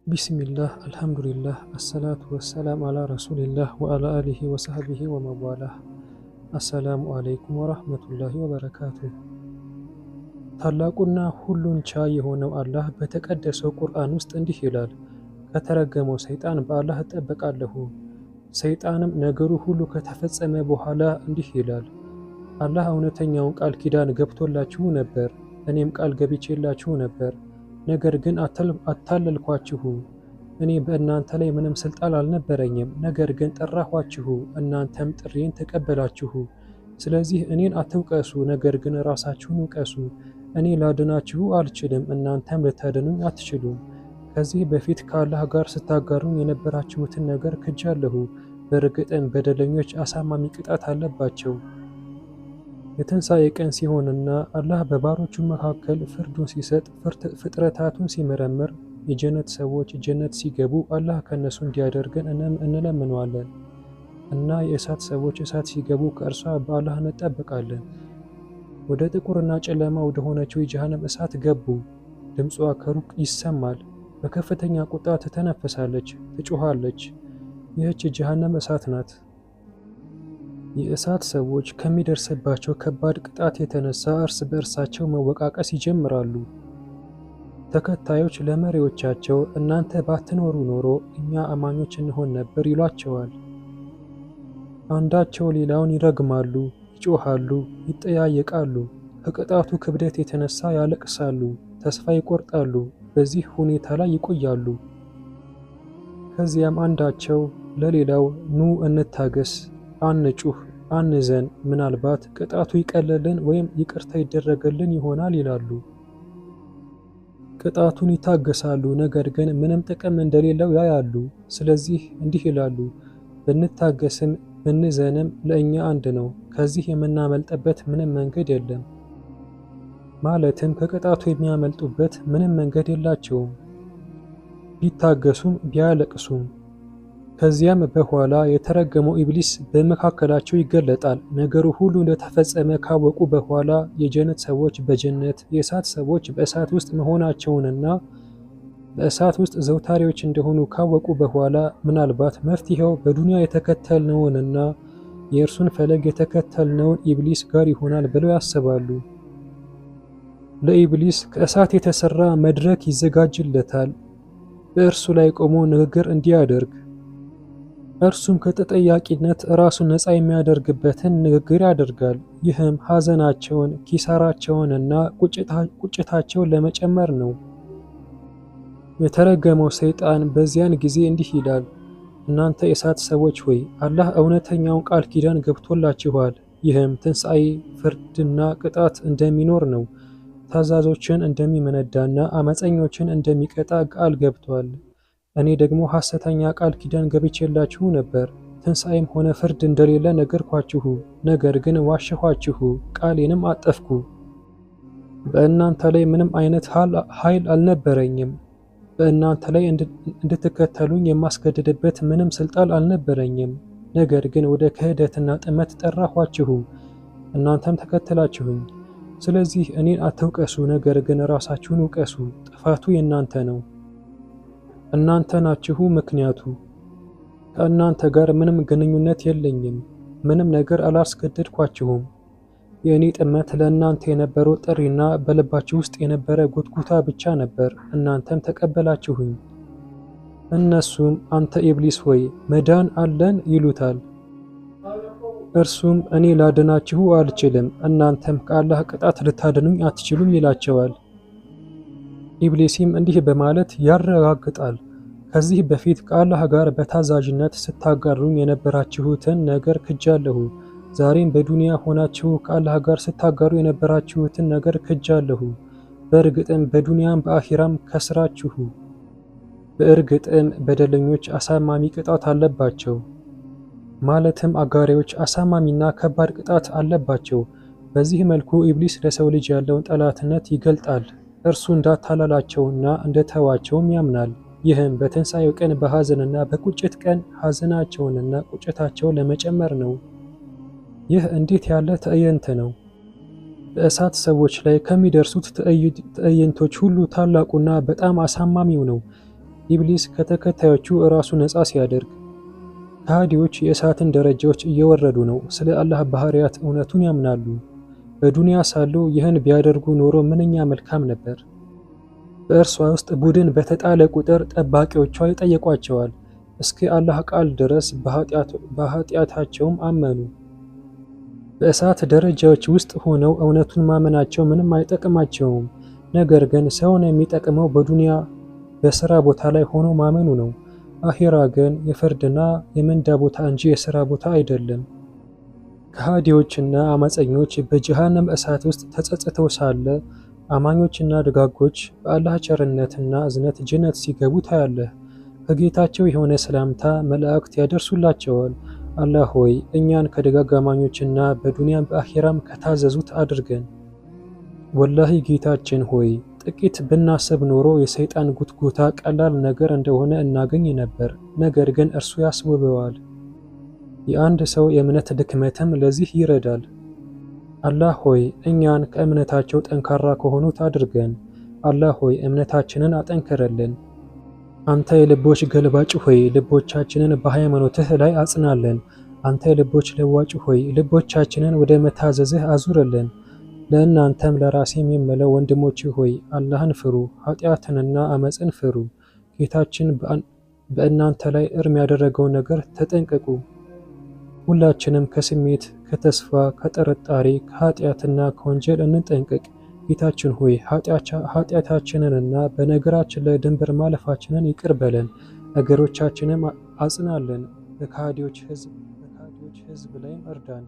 ቢስሚላህ አልሐምዱሊላህ አሰላቱ ወሰላም አላ ረሱሊላህ ወአላ አሊሂ ወሰህቢሂ ወመዋላህ። አሰላሙ አለይኩም ወራህመቱላሂ ወበረካቱ። ታላቁና ሁሉን ቻይ የሆነው አላህ በተቀደሰው ቁርአን ውስጥ እንዲህ ይላል፣ ከተረገመው ሰይጣን በአላህ እጠበቃለሁ። ሰይጣንም ነገሩ ሁሉ ከተፈጸመ በኋላ እንዲህ ይላል፣ አላህ እውነተኛውን ቃል ኪዳን ገብቶላችሁ ነበር፣ እኔም ቃል ገብቼላችሁ ነበር። ነገር ግን አታለልኳችሁ። እኔ በእናንተ ላይ ምንም ስልጣን አልነበረኝም። ነገር ግን ጠራኋችሁ፣ እናንተም ጥሪዬን ተቀበላችሁ። ስለዚህ እኔን አትውቀሱ፣ ነገር ግን ራሳችሁን ውቀሱ። እኔ ላድናችሁ አልችልም፣ እናንተም ልታድኑኝ አትችሉም። ከዚህ በፊት ከአላህ ጋር ስታጋሩኝ የነበራችሁትን ነገር ክጃለሁ። በእርግጥም በደለኞች አሳማሚ ቅጣት አለባቸው። የትንሣኤ ቀን ሲሆንና አላህ በባሮቹ መካከል ፍርዱን ሲሰጥ፣ ፍጥረታቱን ሲመረምር፣ የጀነት ሰዎች ጀነት ሲገቡ አላህ ከነሱ እንዲያደርገን እንለምነዋለን እና የእሳት ሰዎች እሳት ሲገቡ ከእርሷ በአላህ እንጠበቃለን። ወደ ጥቁርና ጨለማ ወደ ሆነችው የጀሃነም እሳት ገቡ። ድምጿ ከሩቅ ይሰማል። በከፍተኛ ቁጣ ትተነፍሳለች፣ ትጮኻለች። ይህች የጀሃነም እሳት ናት። የእሳት ሰዎች ከሚደርስባቸው ከባድ ቅጣት የተነሳ እርስ በእርሳቸው መወቃቀስ ይጀምራሉ። ተከታዮች ለመሪዎቻቸው እናንተ ባትኖሩ ኖሮ እኛ አማኞች እንሆን ነበር ይሏቸዋል። አንዳቸው ሌላውን ይረግማሉ፣ ይጮኻሉ፣ ይጠያየቃሉ። ከቅጣቱ ክብደት የተነሳ ያለቅሳሉ፣ ተስፋ ይቆርጣሉ። በዚህ ሁኔታ ላይ ይቆያሉ። ከዚያም አንዳቸው ለሌላው ኑ እንታገስ፣ አንጩህ፣ አንዘን፣ ምናልባት ቅጣቱ ይቀለልን ወይም ይቅርታ ይደረግልን ይሆናል ይላሉ። ቅጣቱን ይታገሳሉ፣ ነገር ግን ምንም ጥቅም እንደሌለው ያያሉ። ስለዚህ እንዲህ ይላሉ፣ ብንታገስም ብንዘንም ለእኛ አንድ ነው። ከዚህ የምናመልጥበት ምንም መንገድ የለም። ማለትም ከቅጣቱ የሚያመልጡበት ምንም መንገድ የላቸውም፣ ቢታገሱም ቢያለቅሱም። ከዚያም በኋላ የተረገመው ኢብሊስ በመካከላቸው ይገለጣል። ነገሩ ሁሉ እንደተፈጸመ ካወቁ በኋላ የጀነት ሰዎች በጀነት የእሳት ሰዎች በእሳት ውስጥ መሆናቸውንና በእሳት ውስጥ ዘውታሪዎች እንደሆኑ ካወቁ በኋላ ምናልባት መፍትሄው በዱንያ የተከተልነውንና የእርሱን ፈለግ የተከተልነውን ኢብሊስ ጋር ይሆናል ብለው ያስባሉ። ለኢብሊስ ከእሳት የተሰራ መድረክ ይዘጋጅለታል፣ በእርሱ ላይ ቆሞ ንግግር እንዲያደርግ። እርሱም ከተጠያቂነት ራሱን ነፃ የሚያደርግበትን ንግግር ያደርጋል። ይህም ሐዘናቸውን፣ ኪሳራቸውንና ቁጭታቸውን ለመጨመር ነው። የተረገመው ሰይጣን በዚያን ጊዜ እንዲህ ይላል፣ እናንተ የእሳት ሰዎች ሆይ አላህ እውነተኛውን ቃል ኪዳን ገብቶላችኋል። ይህም ትንሣኤ፣ ፍርድና ቅጣት እንደሚኖር ነው። ታዛዦችን እንደሚመነዳና አመፀኞችን እንደሚቀጣ ቃል ገብቷል። እኔ ደግሞ ሐሰተኛ ቃል ኪዳን ገብቼላችሁ ነበር። ትንሣኤም ሆነ ፍርድ እንደሌለ ነገርኳችሁ። ነገር ግን ዋሸኋችሁ፣ ቃሌንም አጠፍኩ። በእናንተ ላይ ምንም አይነት ኃይል አልነበረኝም። በእናንተ ላይ እንድትከተሉኝ የማስገድድበት ምንም ስልጣን አልነበረኝም። ነገር ግን ወደ ክህደትና ጥመት ጠራኋችሁ፣ እናንተም ተከተላችሁኝ። ስለዚህ እኔን አትውቀሱ፣ ነገር ግን ራሳችሁን ውቀሱ። ጥፋቱ የእናንተ ነው። እናንተ ናችሁ ምክንያቱ። ከእናንተ ጋር ምንም ግንኙነት የለኝም። ምንም ነገር አላስገደድኳችሁም። የእኔ ጥመት ለእናንተ የነበረው ጥሪና በልባችሁ ውስጥ የነበረ ጉትጉታ ብቻ ነበር። እናንተም ተቀበላችሁኝ። እነሱም አንተ ኢብሊስ ሆይ መዳን አለን ይሉታል። እርሱም እኔ ላድናችሁ አልችልም፣ እናንተም ከአላህ ቅጣት ልታድኑኝ አትችሉም ይላቸዋል። ኢብሊስም እንዲህ በማለት ያረጋግጣል፣ ከዚህ በፊት ከአላህ ጋር በታዛዥነት ስታጋሩኝ የነበራችሁትን ነገር ክጃለሁ። ዛሬም በዱንያ ሆናችሁ ከአላህ ጋር ስታጋሩ የነበራችሁትን ነገር ክጃለሁ። በእርግጥም በዱንያም በአኺራም ከስራችሁ። በእርግጥም በደለኞች አሳማሚ ቅጣት አለባቸው። ማለትም አጋሪዎች አሳማሚና ከባድ ቅጣት አለባቸው። በዚህ መልኩ ኢብሊስ ለሰው ልጅ ያለውን ጠላትነት ይገልጣል። እርሱ እንዳታለላቸውና እንደተዋቸውም ያምናል። ይህም በትንሣኤው ቀን በሐዘንና በቁጭት ቀን ሐዘናቸውንና ቁጭታቸውን ለመጨመር ነው። ይህ እንዴት ያለ ትዕይንት ነው! በእሳት ሰዎች ላይ ከሚደርሱት ትዕይንቶች ሁሉ ታላቁና በጣም አሳማሚው ነው። ኢብሊስ ከተከታዮቹ ራሱ ነፃ ሲያደርግ። ከሃዲዎች የእሳትን ደረጃዎች እየወረዱ ነው። ስለ አላህ ባህሪያት እውነቱን ያምናሉ። በዱንያ ሳሉ ይህን ቢያደርጉ ኖሮ ምንኛ መልካም ነበር። በእርሷ ውስጥ ቡድን በተጣለ ቁጥር ጠባቂዎቿ ይጠየቋቸዋል እስከ አላህ ቃል ድረስ በኃጢአታቸውም አመኑ። በእሳት ደረጃዎች ውስጥ ሆነው እውነቱን ማመናቸው ምንም አይጠቅማቸውም። ነገር ግን ሰውን የሚጠቅመው በዱንያ በሥራ ቦታ ላይ ሆኖ ማመኑ ነው። አኺራ ግን የፍርድና የምንዳ ቦታ እንጂ የሥራ ቦታ አይደለም። ከሃዲዎችና አመፀኞች በጀሃነም እሳት ውስጥ ተጸጽተው ሳለ አማኞችና ደጋጎች በአላህ ቸርነትና እዝነት ጀነት ሲገቡ ታያለህ። ከጌታቸው የሆነ ሰላምታ መላእክት ያደርሱላቸዋል። አላህ ሆይ እኛን ከደጋግ አማኞችና በዱንያም በአኺራም ከታዘዙት አድርገን። ወላሂ ጌታችን ሆይ ጥቂት ብናስብ ኖሮ የሰይጣን ጉትጎታ ቀላል ነገር እንደሆነ እናገኝ ነበር። ነገር ግን እርሱ ያስውበዋል። የአንድ ሰው የእምነት ድክመትም ለዚህ ይረዳል። አላህ ሆይ እኛን ከእምነታቸው ጠንካራ ከሆኑት አድርገን። አላህ ሆይ እምነታችንን አጠንክረልን። አንተ የልቦች ገልባጭ ሆይ ልቦቻችንን በሃይማኖትህ ላይ አጽናለን። አንተ የልቦች ለዋጭ ሆይ ልቦቻችንን ወደ መታዘዝህ አዙርልን። ለእናንተም ለራሴም የምለው ወንድሞቼ ሆይ አላህን ፍሩ፣ ኃጢአትንና አመፅን ፍሩ። ጌታችን በእናንተ ላይ እርም ያደረገውን ነገር ተጠንቀቁ። ሁላችንም ከስሜት፣ ከተስፋ፣ ከጥርጣሬ፣ ከኃጢአትና ከወንጀል እንጠንቀቅ። ጌታችን ሆይ ኃጢአታችንንና በነገራችን ላይ ድንበር ማለፋችንን ይቅር በለን፣ ነገሮቻችንም አጽናለን። በከሃዲዎች ሕዝብ ላይም እርዳን።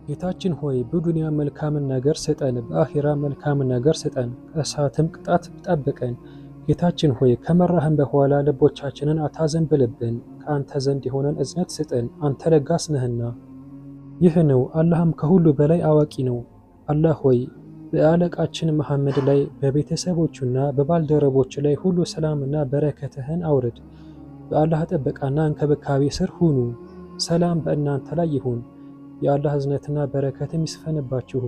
ጌታችን ሆይ በዱንያ መልካምን ነገር ስጠን፣ በአኺራ መልካምን ነገር ስጠን፣ ከእሳትም ቅጣት ጠብቀን። ጌታችን ሆይ ከመራህን በኋላ ልቦቻችንን አታዘንብልብን፣ ከአንተ ዘንድ የሆነን እዝነት ስጠን፣ አንተ ለጋስ ነህና። ይህ ነው፣ አላህም ከሁሉ በላይ አዋቂ ነው። አላህ ሆይ በአለቃችን መሐመድ ላይ በቤተሰቦቹና በባልደረቦች ላይ ሁሉ ሰላምና በረከትህን አውርድ። በአላህ ጥበቃና እንክብካቤ ስር ሁኑ። ሰላም በእናንተ ላይ ይሁን። የአላህ እዝነትና በረከትም ይስፈንባችሁ።